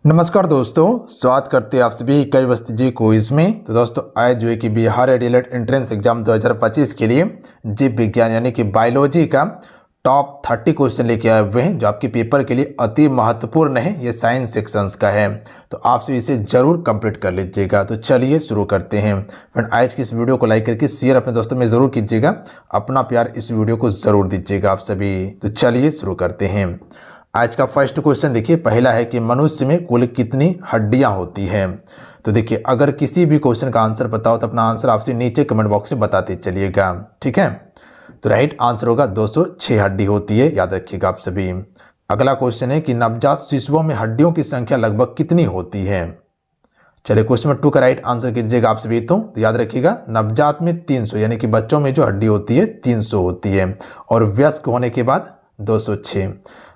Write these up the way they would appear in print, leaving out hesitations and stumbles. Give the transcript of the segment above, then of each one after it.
नमस्कार दोस्तों, स्वागत करते हैं आप सभी कई वस्ती जी क्विज में। तो दोस्तों आज जो है कि बिहार डीएलएड एंट्रेंस एग्जाम 2025 के लिए जीव विज्ञान यानी कि बायोलॉजी का टॉप 30 क्वेश्चन लेके आए हुए हैं जो आपके पेपर के लिए अति महत्वपूर्ण है। ये साइंस सेक्शंस का है, तो आप सभी इसे जरूर कंप्लीट कर लीजिएगा। तो चलिए शुरू करते हैं। फ्रेंड, आज की इस वीडियो को लाइक करके शेयर अपने दोस्तों में ज़रूर कीजिएगा। अपना प्यार इस वीडियो को ज़रूर दीजिएगा आप सभी। तो चलिए शुरू करते हैं। आज का फर्स्ट क्वेश्चन देखिए, पहला है कि मनुष्य में कुल कितनी हड्डियां होती हैं। तो देखिए, अगर किसी भी क्वेश्चन का आंसर पता हो तो अपना आंसर आपसे नीचे कमेंट बॉक्स में बताते चलिएगा, ठीक है। तो राइट आंसर होगा 206 हड्डी होती है, याद रखिएगा आप सभी। अगला क्वेश्चन है कि नवजात शिशुओं में हड्डियों की संख्या लगभग कितनी होती है। चलिए क्वेश्चन नंबर 2 का राइट आंसर कीजिएगा आप सभी। तो याद रखिएगा नवजात में 300 यानी कि बच्चों में जो हड्डी होती है 300 होती है और वयस्क होने के बाद 206।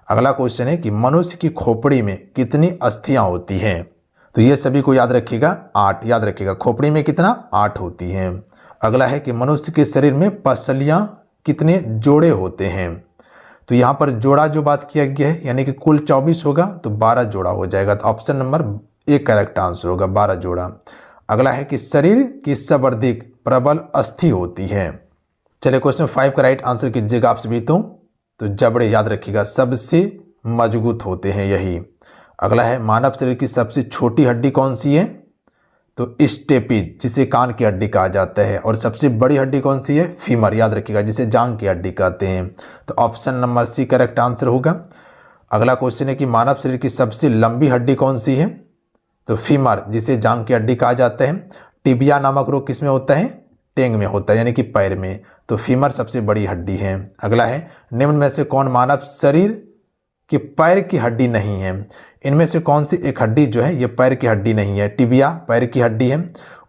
अगला क्वेश्चन है कि मनुष्य की खोपड़ी में कितनी अस्थियां होती हैं। तो ये सभी को याद रखिएगा 8, याद रखिएगा खोपड़ी में कितना 8 होती हैं। अगला है कि मनुष्य के शरीर में पसलियां कितने जोड़े होते हैं। तो यहाँ पर जोड़ा जो बात किया गया है यानी कि कुल 24 होगा तो 12 जोड़ा हो जाएगा। तो ऑप्शन नंबर 1 करेक्ट आंसर होगा 12 जोड़ा। अगला है कि शरीर की सर्वाधिक प्रबल अस्थि होती है। चलिए क्वेश्चन 5 का राइट आंसर कीजिएगा आप सभी। तो जबड़े याद रखिएगा सबसे मजबूत होते हैं यही। अगला है मानव शरीर की सबसे छोटी हड्डी कौन सी है। तो स्टेपिज जिसे कान की हड्डी कहा जाता है। और सबसे बड़ी हड्डी कौन सी है, फीमर, याद रखिएगा जिसे जांघ की हड्डी कहते हैं। तो option number C correct answer होगा। अगला क्वेश्चन है कि मानव शरीर की सबसे लंबी हड्डी कौन सी है। तो फीमर जिसे जांघ की हड्डी कहा जाता है। टिबिया नामक रोग किसमें होता है, टेंग में होता है यानी कि पैर में। तो फीमर सबसे बड़ी हड्डी है। अगला है निम्न में से कौन मानव शरीर के पैर की हड्डी नहीं है। इनमें से कौन सी एक हड्डी जो है ये पैर की हड्डी नहीं है। टिबिया पैर की हड्डी है।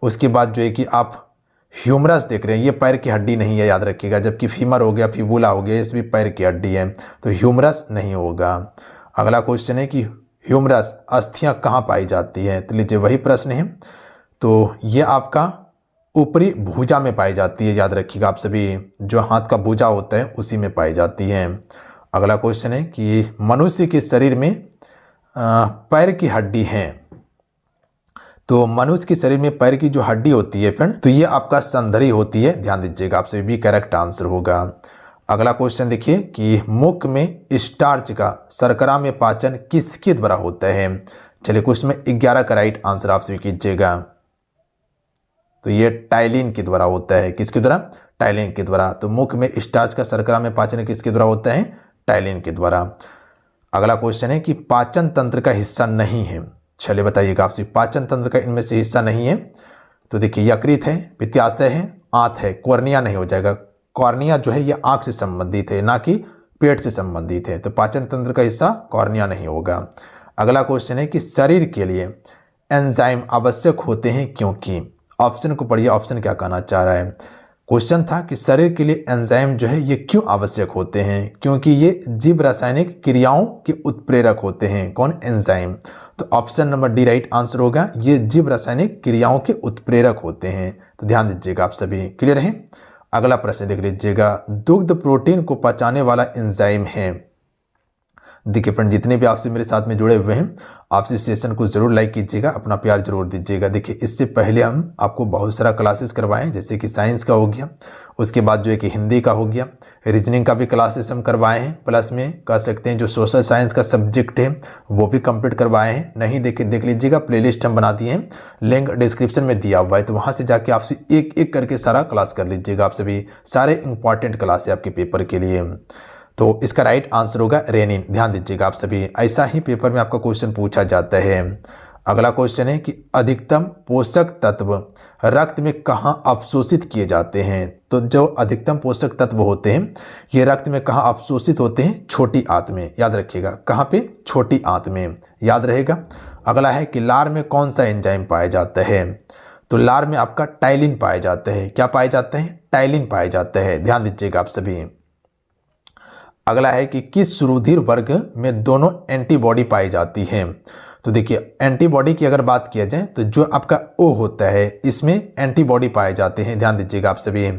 उसके बाद जो है कि आप ह्यूमरस देख रहे हैं ये पैर की हड्डी नहीं है, याद रखिएगा। जबकि फीमर हो गया, फिबुला हो गया, ये भी पैर की हड्डी है, तो ह्यूमरस नहीं होगा। अगला क्वेश्चन है कि ह्यूमरस अस्थियां कहाँ पाई जाती है। तो लीजिए वही प्रश्न है। तो ये आपका ऊपरी भुजा में पाई जाती है, याद रखिएगा आप सभी। जो हाथ का भुजा होता है उसी में पाई जाती है। अगला क्वेश्चन है कि मनुष्य के शरीर में पैर की हड्डी है। तो मनुष्य के शरीर में पैर की जो हड्डी होती है फ्रेंड, तो ये आपका संधरी होती है, ध्यान दीजिएगा आप सभी भी करेक्ट आंसर होगा। अगला क्वेश्चन देखिए कि मुख में स्टार्च का शर्करा में पाचन किसके द्वारा होता है। चलिए क्वेश्चन में 11 का राइट आंसर आप सभी कीजिएगा। तो ये टाइलिन के द्वारा होता है, किसके द्वारा, टाइलिन के द्वारा। तो मुख में स्टार्च का शर्करा में पाचन किसके द्वारा होता है, टाइलिन के द्वारा। अगला क्वेश्चन है कि पाचन तंत्र का हिस्सा नहीं है। चलिए बताइएगा आपसे, पाचन तंत्र का इनमें से हिस्सा नहीं है। तो देखिए यकृत है, पित्ताशय है, आंत है, कॉर्निया नहीं हो जाएगा। कॉर्निया जो है ये आंख से संबंधित है, ना कि पेट से संबंधित है। तो पाचन तंत्र का हिस्सा कॉर्निया नहीं होगा। अगला क्वेश्चन है कि शरीर के लिए एंजाइम आवश्यक होते हैं क्योंकि। ऑप्शन को पढ़िए, ऑप्शन क्या कहना चाह रहा है। क्वेश्चन था कि शरीर के लिए एंजाइम जो है ये क्यों आवश्यक होते हैं, क्योंकि ये जीव रासायनिक क्रियाओं के उत्प्रेरक होते हैं। कौन, एंजाइम। तो option number D right answer होगा, ये जीव रासायनिक क्रियाओं के उत्प्रेरक होते हैं। तो ध्यान दीजिएगा आप सभी, क्लियर है। अगला प्रश्न देख लीजिएगा, दुग्ध प्रोटीन को पचाने वाला एंजाइम है। देखिए फ्रेंड, जितने भी आपसे मेरे साथ में जुड़े हुए हैं आपसे इस सेशन को जरूर लाइक कीजिएगा, अपना प्यार जरूर दीजिएगा। देखिए इससे पहले हम आपको बहुत सारा क्लासेस करवाएं, जैसे कि साइंस का हो गया, उसके बाद जो है कि हिंदी का हो गया, रीजनिंग का भी क्लासेस हम करवाए हैं, प्लस में कह सकते हैं जो सोशल साइंस का सब्जेक्ट है वो भी कंप्लीट करवाए हैं। नहीं देख लीजिएगा, प्लेलिस्ट हम बना दिए हैं, लिंक डिस्क्रिप्शन में दिया हुआ है। तो वहाँ से जाके आपसे एक एक करके सारा क्लास कर लीजिएगा आप सभी। सारे इंपॉर्टेंट क्लास है आपके पेपर के लिए। तो इसका राइट आंसर होगा रेनिन, ध्यान दीजिएगा आप सभी। ऐसा ही पेपर में आपका क्वेश्चन पूछा जाता है। अगला क्वेश्चन है कि अधिकतम पोषक तत्व रक्त में कहाँ अवशोषित किए जाते हैं। तो जो अधिकतम पोषक तत्व होते हैं ये रक्त में कहाँ अवशोषित होते हैं, छोटी आंत में, याद रखिएगा। कहाँ पे, छोटी आंत में, याद रहेगा। अगला है कि लार में कौन सा एंजाइम पाया जाता है। तो लार में आपका टाइलिन पाया जाता है। क्या पाया जाता है, टाइलिन पाया जाता है, ध्यान दीजिएगा आप सभी। अगला है कि किस रुधिर वर्ग में दोनों एंटीबॉडी पाई जाती है। तो देखिए एंटीबॉडी की अगर बात किया जाए तो जो आपका ओ होता है इसमें एंटीबॉडी पाए जाते हैं, ध्यान दीजिएगा आप सभी।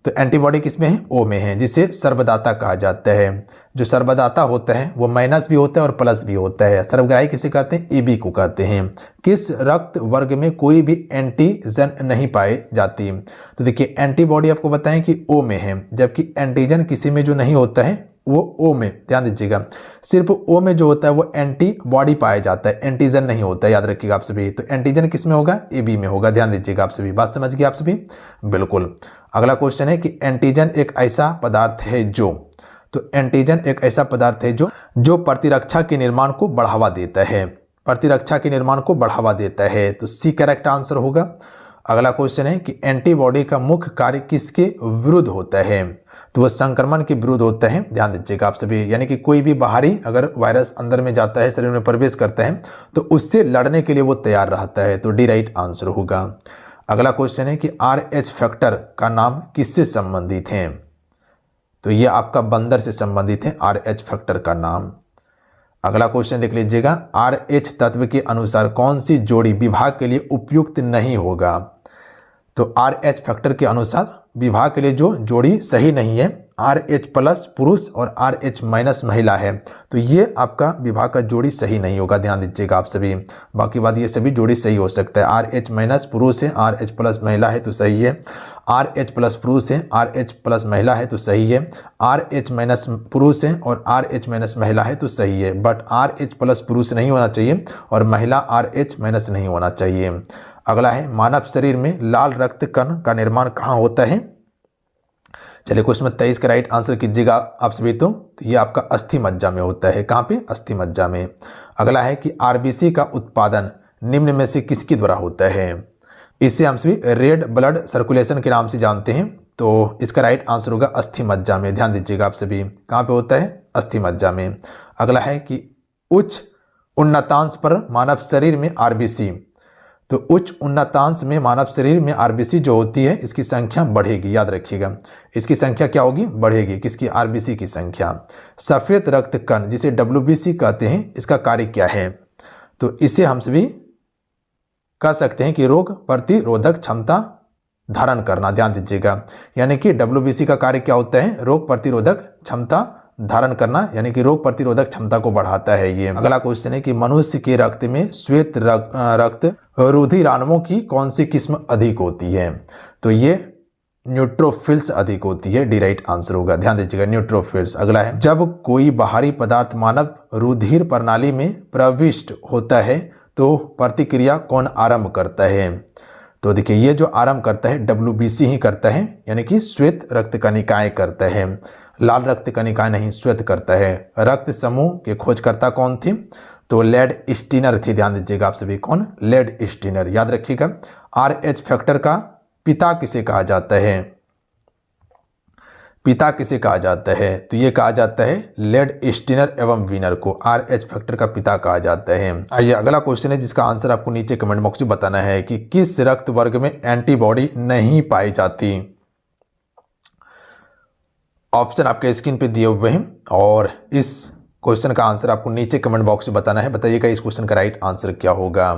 तो एंटीबॉडी किस में है? ओ में है, जिसे सर्वदाता कहा जाता है। जो सर्वदाता होता है वो माइनस भी होता है और प्लस भी होता है। सर्वग्राही किसे कहते हैं? एबी को कहते हैं। किस रक्त वर्ग में कोई भी एंटीजन नहीं पाए जाती? तो देखिए एंटीबॉडी आपको बताएं कि ओ में है, जबकि एंटीजन किसी में जो नहीं होता है वो ओ में, ध्यान दीजिएगा। सिर्फ ओ में जो होता है वो एंटीबॉडी पाया जाता है, एंटीजन नहीं होता है, याद रखिएगा आप सभी। तो एंटीजन किस में होगा? ए बी में होगा, ध्यान दीजिएगा आप सभी। बात समझ गए आप सभी? बिल्कुल। अगला क्वेश्चन है कि एंटीजन एक ऐसा पदार्थ है जो, तो एंटीजन एक ऐसा पदार्थ है जो प्रतिरक्षा के निर्माण को बढ़ावा देता है, प्रतिरक्षा के निर्माण को बढ़ावा देता है। तो सी करेक्ट आंसर होगा। अगला क्वेश्चन है कि एंटीबॉडी का मुख्य कार्य किसके विरुद्ध होता है? तो वह संक्रमण के विरुद्ध होता है, ध्यान दीजिएगा आप सभी। यानी कि कोई भी बाहरी अगर वायरस अंदर में जाता है, शरीर में प्रवेश करता है, तो उससे लड़ने के लिए वो तैयार रहता है। तो डी राइट आंसर होगा। अगला क्वेश्चन है कि RH फैक्टर का नाम किससे संबंधित है? तो ये आपका बंदर से संबंधित है, RH फैक्टर का नाम। अगला क्वेश्चन देख लीजिएगा, RH तत्व के अनुसार कौन सी जोड़ी विवाह के लिए उपयुक्त नहीं होगा? तो RH फैक्टर के अनुसार विवाह के लिए जो जोड़ी सही नहीं है, RH प्लस पुरुष और RH माइनस महिला है, तो ये आपका विवाह का जोड़ी सही नहीं होगा, ध्यान दीजिएगा आप सभी। बाकी बात ये सभी जोड़ी सही हो सकता है। RH माइनस पुरुष है, RH प्लस महिला है तो सही है। RH प्लस पुरुष है, RH प्लस महिला है तो सही है। RH माइनस पुरुष है और RH माइनस महिला है तो सही है। बट RH प्लस पुरुष नहीं होना चाहिए और महिला RH माइनस नहीं होना चाहिए। अगला है मानव शरीर में लाल रक्त कण का निर्माण कहाँ होता है? चलिए क्वेश्चन 23 का राइट आंसर कीजिएगा आप सभी। तो ये आपका अस्थि मज्जा में होता है। कहाँ पे? अस्थि मज्जा में। अगला है कि RBC का उत्पादन निम्न में से किसके द्वारा होता है? इसे हम सभी रेड ब्लड सर्कुलेशन के नाम से जानते हैं। तो इसका राइट आंसर होगा अस्थि मज्जा में, ध्यान दीजिएगा आप सभी। कहाँ पे होता है? अस्थि मज्जा में। अगला है कि उच्च उन्नतांश पर मानव शरीर में RBC, तो उच्च उन्नतांश में मानव शरीर में RBC जो होती है इसकी संख्या बढ़ेगी, याद रखिएगा। इसकी संख्या क्या होगी? बढ़ेगी। किसकी? RBC की संख्या। सफ़ेद रक्त कण जिसे WBC कहते हैं, इसका कार्य क्या है? तो इसे हम सभी कह सकते हैं कि रोग प्रतिरोधक क्षमता धारण करना, ध्यान दीजिएगा। यानी कि WBC का कार्य क्या होता है? रोग प्रतिरोधक क्षमता धारण करना, यानी कि रोग प्रतिरोधक क्षमता को बढ़ाता है ये। अगला क्वेश्चन है कि मनुष्य के रक्त में श्वेत रक्त रुधिराणुओं की कौन सी किस्म अधिक होती है? तो ये न्यूट्रोफिल्स अधिक होती है, डी राइट आंसर होगा, ध्यान दीजिएगा न्यूट्रोफिल्स। अगला है जब कोई बाहरी पदार्थ मानव रुधिर प्रणाली में प्रविष्ट होता है तो प्रतिक्रिया कौन आरंभ करता है? तो देखिए ये जो आरंभ करता है WBC ही करता है, यानी कि श्वेत रक्त कणिकाएं करता है, लाल रक्त कणिकाएं नहीं, श्वेत करता है। रक्त समूह के खोजकर्ता कौन थे? तो लेड स्टीनर थे, ध्यान दीजिएगा आप सभी। कौन? लेड स्टीनर, याद रखिएगा। RH फैक्टर का पिता किसे कहा जाता है? पिता किसे कहा जाता है? तो ये कहा जाता है लेड स्टीनर एवं वीनर को RH फैक्टर का पिता कहा जाता है। आइए अगला क्वेश्चन है जिसका आंसर आपको नीचे कमेंट बॉक्स में बताना है कि किस रक्त वर्ग में एंटीबॉडी नहीं पाई जाती? ऑप्शन आपके स्क्रीन पे दिए हुए हैं और इस क्वेश्चन का आंसर आपको नीचे कमेंट बॉक्स में बताना है। बताइएगा इस क्वेश्चन का राइट आंसर क्या होगा।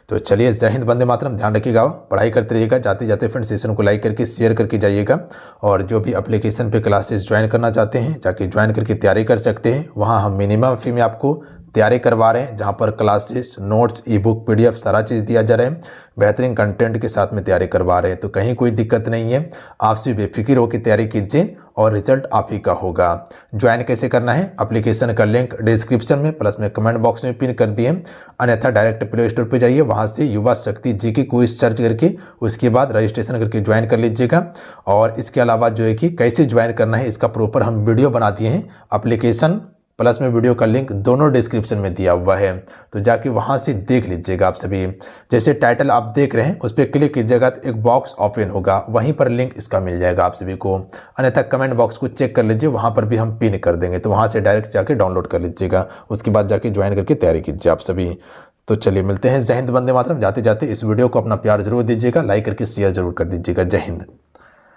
तो चलिए, जय हिंद, वंदे मातरम। ध्यान रखिएगा, पढ़ाई करते रहिएगा। जाते जाते फ्रेंड सेशन को लाइक करके शेयर करके जाइएगा। और जो भी एप्लीकेशन पे क्लासेस ज्वाइन करना चाहते हैं जाके ज्वाइन करके तैयारी कर सकते हैं। वहाँ हम मिनिमम फी में आपको तैयारी करवा रहे हैं, जहाँ पर क्लासेस, नोट्स, ई-बुक, PDF सारा चीज़ दिया जा रहा है। बेहतरीन कंटेंट के साथ में तैयारी करवा रहे हैं, तो कहीं कोई दिक्कत नहीं है। आपसे बेफिक्र होकर तैयारी कीजिए और रिजल्ट आप ही का होगा। ज्वाइन कैसे करना है? एप्लीकेशन का लिंक डिस्क्रिप्शन में प्लस में कमेंट बॉक्स में पिन कर दिए, अन्यथा डायरेक्ट प्ले स्टोर पर जाइए, वहाँ से युवा शक्ति GK क्विज सर्च करके उसके बाद रजिस्ट्रेशन करके ज्वाइन कर लीजिएगा। और इसके अलावा जो है कि कैसे ज्वाइन करना है इसका प्रॉपर हम वीडियो बना दिए हैं। एप्लीकेशन प्लस में वीडियो का लिंक दोनों डिस्क्रिप्शन में दिया हुआ है, तो जाके वहाँ से देख लीजिएगा आप सभी। जैसे टाइटल आप देख रहे हैं उस पर क्लिक कीजिएगा तो एक बॉक्स ओपन होगा, वहीं पर लिंक इसका मिल जाएगा आप सभी को। अन्यथा कमेंट बॉक्स को चेक कर लीजिए, वहाँ पर भी हम पिन कर देंगे, तो वहाँ से डायरेक्ट जाके डाउनलोड कर लीजिएगा। उसके बाद जाके ज्वाइन करके तैयारी कीजिए आप सभी। तो चलिए मिलते हैं। जय हिंद, वंदे मातरम। जाते जाते इस वीडियो को अपना प्यार जरूर दीजिएगा, लाइक करके शेयर जरूर कर दीजिएगा। जय हिंद।